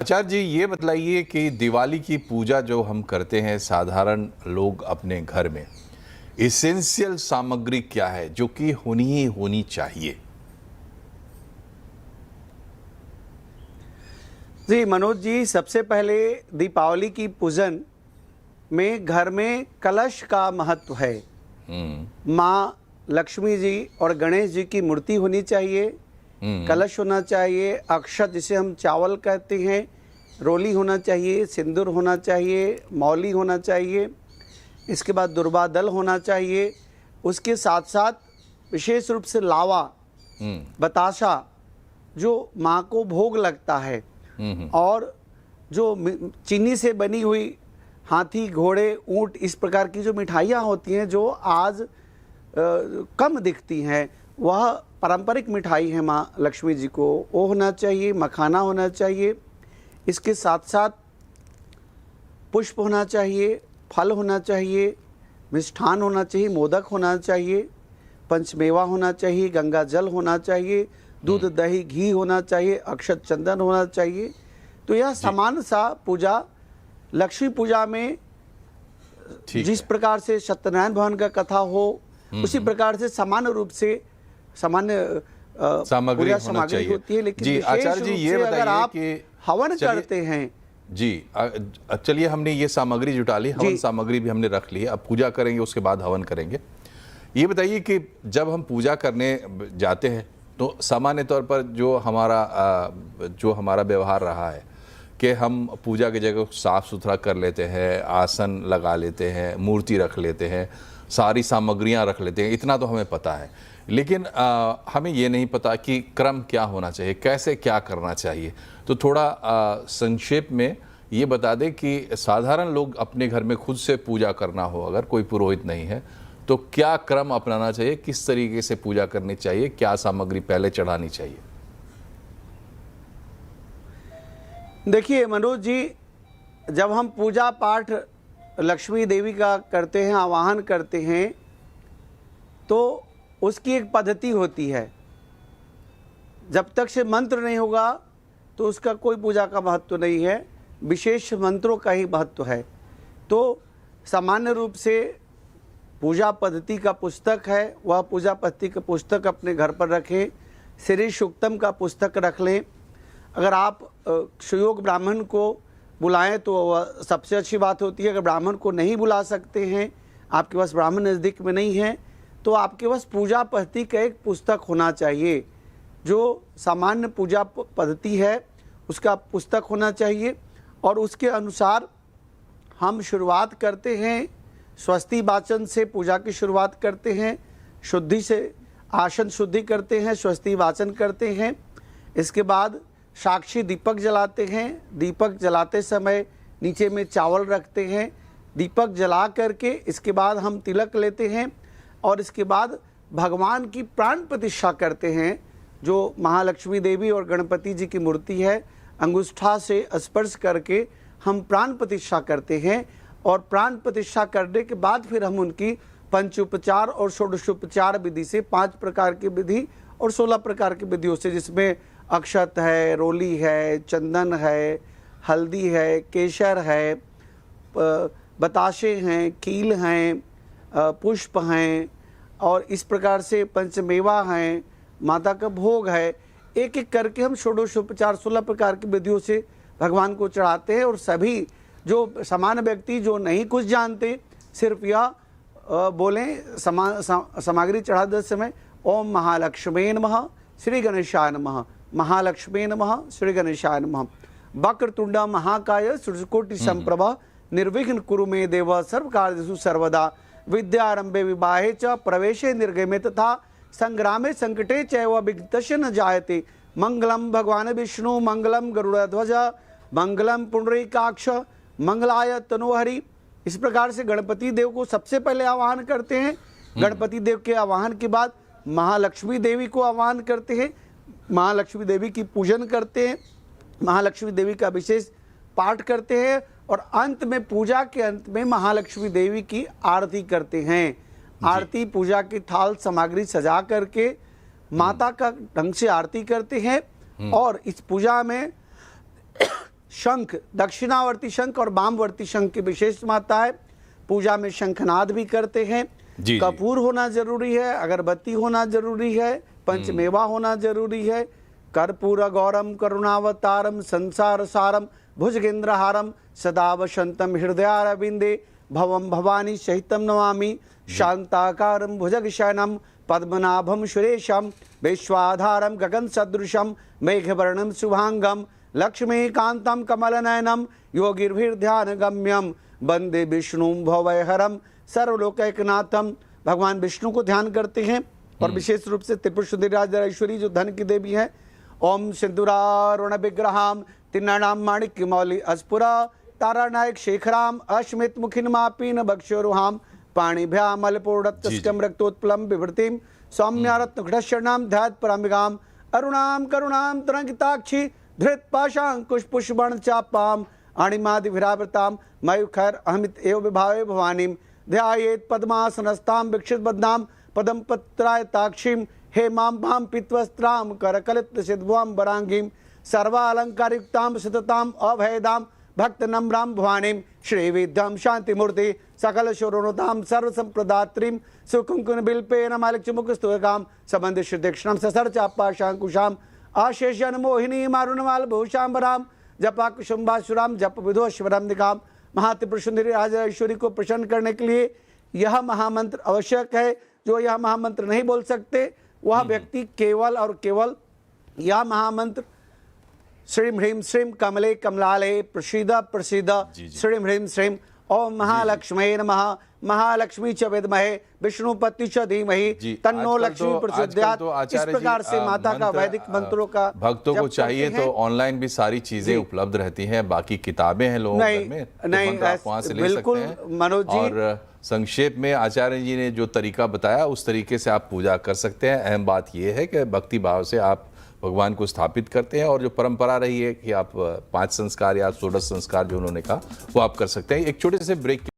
आचार्य जी, ये बताइए कि दिवाली की पूजा जो हम करते हैं साधारण लोग अपने घर में, एसेंशियल सामग्री क्या है जो कि होनी ही होनी चाहिए? जी मनोज जी, सबसे पहले दीपावली की पूजन में घर में कलश का महत्व है। माँ लक्ष्मी जी और गणेश जी की मूर्ति होनी चाहिए, कलश होना चाहिए, अक्षत जिसे हम चावल कहते हैं, रोली होना चाहिए, सिंदूर होना चाहिए, मौली होना चाहिए, इसके बाद दुर्वा दल होना चाहिए। उसके साथ साथ विशेष रूप से लावा, बताशा जो माँ को भोग लगता है, और जो चीनी से बनी हुई हाथी, घोड़े, ऊंट, इस प्रकार की जो मिठाइयाँ होती हैं जो आज कम दिखती हैं, वह पारंपरिक मिठाई है माँ लक्ष्मी जी को, वो होना चाहिए। मखाना होना चाहिए, इसके साथ साथ पुष्प होना चाहिए, फल होना चाहिए, मिष्ठान होना चाहिए, मोदक होना चाहिए, पंचमेवा होना चाहिए, गंगा जल होना चाहिए, दूध दही घी होना चाहिए, अक्षत चंदन होना चाहिए। तो यह सामान्य सा पूजा लक्ष्मी पूजा में जिस प्रकार से सत्यनारायण भवन का कथा हो, उसी प्रकार से सामान्य रूप से सामान्य सामग्री सामग्री होती है। लेकिन जी आचार्य जी, ये अगर आप बताइए कि हवन करते हैं जी, चलिए हमने ये सामग्री जुटा ली, हवन सामग्री भी हमने रख ली है, अब पूजा करेंगे, उसके बाद हवन करेंगे। ये बताइए कि जब हम पूजा करने जाते हैं तो सामान्य तौर पर जो हमारा व्यवहार रहा है कि हम पूजा की जगह साफ़ सुथरा कर लेते हैं, आसन लगा लेते हैं, मूर्ति रख लेते हैं, सारी सामग्रियां रख लेते हैं, इतना तो हमें पता है। लेकिन हमें ये नहीं पता कि क्रम क्या होना चाहिए, कैसे क्या करना चाहिए। तो थोड़ा संक्षेप में ये बता दें कि साधारण लोग अपने घर में खुद से पूजा करना हो, अगर कोई पुरोहित नहीं है, तो क्या क्रम अपनाना चाहिए, किस तरीके से पूजा करनी चाहिए, क्या सामग्री पहले चढ़ानी चाहिए? देखिए मनोज जी, जब हम पूजा पाठ लक्ष्मी देवी का करते हैं, आवाहन करते हैं, तो उसकी एक पद्धति होती है। जब तक से मंत्र नहीं होगा तो उसका कोई पूजा का महत्व नहीं है, विशेष मंत्रों का ही महत्व है। तो सामान्य रूप से पूजा पद्धति का पुस्तक है, वह पूजा पद्धति का पुस्तक अपने घर पर रखें। श्री सूक्तम का पुस्तक रख लें। अगर आप सुयोग ब्राह्मण को बुलाएं तो वह सबसे अच्छी बात होती है। अगर ब्राह्मण को नहीं बुला सकते हैं, आपके पास ब्राह्मण नज़दीक में नहीं है, तो आपके पास पूजा पद्धति का एक पुस्तक होना चाहिए। जो सामान्य पूजा पद्धति है उसका पुस्तक होना चाहिए, और उसके अनुसार हम शुरुआत करते हैं। स्वस्ति वाचन से पूजा की शुरुआत करते हैं, शुद्धि से आसन शुद्धि करते हैं, स्वस्ति वाचन करते हैं। इसके बाद साक्षी दीपक जलाते हैं। दीपक जलाते समय नीचे में चावल रखते हैं। दीपक जला करके इसके बाद हम तिलक लेते हैं, और इसके बाद भगवान की प्राण प्रतिष्ठा करते हैं। जो महालक्ष्मी देवी और गणपति जी की मूर्ति है, अंगुष्ठा से स्पर्श करके हम प्राण प्रतिष्ठा करते हैं, और प्राण प्रतिष्ठा करने के बाद फिर हम उनकी पंचोपचार और षोडशोपचार विधि से 5 प्रकार की विधि और 16 प्रकार की विधियों से, जिसमें अक्षत है, रोली है, चंदन है, हल्दी है, केसर है, बताशे हैं, कील हैं, पुष्प हैं, और इस प्रकार से पंचमेवा हैं, माता का भोग है, एक एक करके हम षोडशोपचार 16 प्रकार की विधियों से भगवान को चढ़ाते हैं। और सभी जो सामान्य व्यक्ति जो नहीं कुछ जानते, सिर्फ यह बोलें सामग्री चढ़ाते समय, ओम महालक्ष्मी नमः, श्री गणेशाय नमः, महालक्ष्मी नमः, श्री गणेशाय नमः, वक्रतुंड महाकाय सूर्यकोटि संप्रभा, निर्विघ्न कुरु मे देव, सर्वकार्येषु सर्वदा, विद्यारंभे विवाहे च प्रवेशे निर्गमे तथा संग्रामे संकटे चैव विघ्नस्य न जायते। मंगलम भगवान विष्णु, मंगलम गरुड़ध्वज, मंगलम पुंडरीकाक्ष, मंगलाय तनोहरि। इस प्रकार से गणपति देव को सबसे पहले आवाहन करते हैं। गणपति देव के आवाहन के बाद महालक्ष्मी देवी को आवाहन करते हैं, महालक्ष्मी देवी की पूजन करते हैं, महालक्ष्मी देवी का विशेष पाठ करते हैं, और अंत में पूजा के अंत में महालक्ष्मी देवी की आरती करते हैं। आरती पूजा की थाल सामग्री सजा करके माता का ढंग से आरती करते हैं, और इस पूजा में शंख, दक्षिणावर्ती शंख और वामवर्ती शंख की विशेष महत्ता है। पूजा में शंखनाद भी करते हैं। जी। कपूर होना जरूरी है, अगरबत्ती होना जरूरी है, पंचमेवा होना जरूरी है। कर्पूर गौरम करुणावतारम संसार सारम भुजगेंद्रहारम सदा वसंतम हृदयारविंदे भवम भवानी सहितम नमामि। शांताकारं भुजगशयनं पद्मनाभं सुरेशं विश्वाधारं गगन सदृशं मेघवर्णं शुभांगं लक्ष्मीकान्तं कमलनयनं योगिर्भिर्ध्यानगम्यं वंदे विष्णुं भवभयहरं सर्वलोकैकनाथम। भगवान विष्णु को ध्यान करते हैं और विशेष रूप से त्रिपुर सुंदरी राजेश्वरी जो धन की देवी है। ओम सिंदूरारुण विग्रहाम तिन्नाणाम माणिक्य मौली अस्पुरा तारानायक शेखराम अश्मित मुखिन मापीन बक्षोरुहाम पाणिभ्यामलपूर्णत्तस्कम रक्तोत्पलम विवृतिम सौम्यारत्न घटशरणाम ध्यात परामिगाम अरुणाम करुणाम तरंगिताक्षी धृत पाशांकुश पुष्पण चापाम अणिमादिभिरावृताम मयूखैर अहमित एव विभावे भवानीम ध्यायेत पद्मासनस्ताम विक्षित बदनाम पदम पत्रायताक्षीम हेमां भां पित्वस्त्रां करकलित सिद्धवां वरांगीं सर्वालंकारयुक्तां सततां अभयदां भक्त नम्रां भवानीं श्रीविद्यां शांतिमूर्ति सकल शोरोनुतां सर्वसंप्रदात्रीं सुकुंकुन बिल्पेन मालिकमुखस्तुकां संबंध श्रीदक्षिणां ससर चापाशांकुशां आशेषन मोहिनी मारुणमाल भूषांबरां जपाकुशुंभासुरां जप विधोश्वरं दिकां महात्रिपुर सुंदरी राजेश्वरी को प्रसन्न करने के लिए यह महामंत्र आवश्यक है। जो यह महामंत्र नहीं बोल सकते वह व्यक्ति केवल और केवल यह महामंत्र श्रीम ह्रीम श्रीम कमले कमलाले प्रसीद प्रसीद श्रीम ह्रीम श्रीम ओम महालक्ष्मी नमः महालक्ष्मी च विद्महे विष्णुपति च धीमहि तन्नो लक्ष्मी प्रचोदयात्। इस प्रकार से माता का वैदिक मंत्रों का भक्तों को चाहिए तो ऑनलाइन भी सारी चीजें उपलब्ध रहती हैं। बाकी किताबें हैं लोगों घर में, नहीं आप वहां से ले बिल्कुल सकते हैं। मनोज जी, और संक्षेप में आचार्य जी ने जो तरीका बताया उस तरीके से आप पूजा कर सकते हैं। अहम बात यह है कि भक्ति भाव से आप भगवान को स्थापित करते हैं और जो परंपरा रही है कि आप 5 संस्कार या 16 संस्कार जो उन्होंने कहा वो आप कर सकते हैं। एक छोटे से ब्रेक के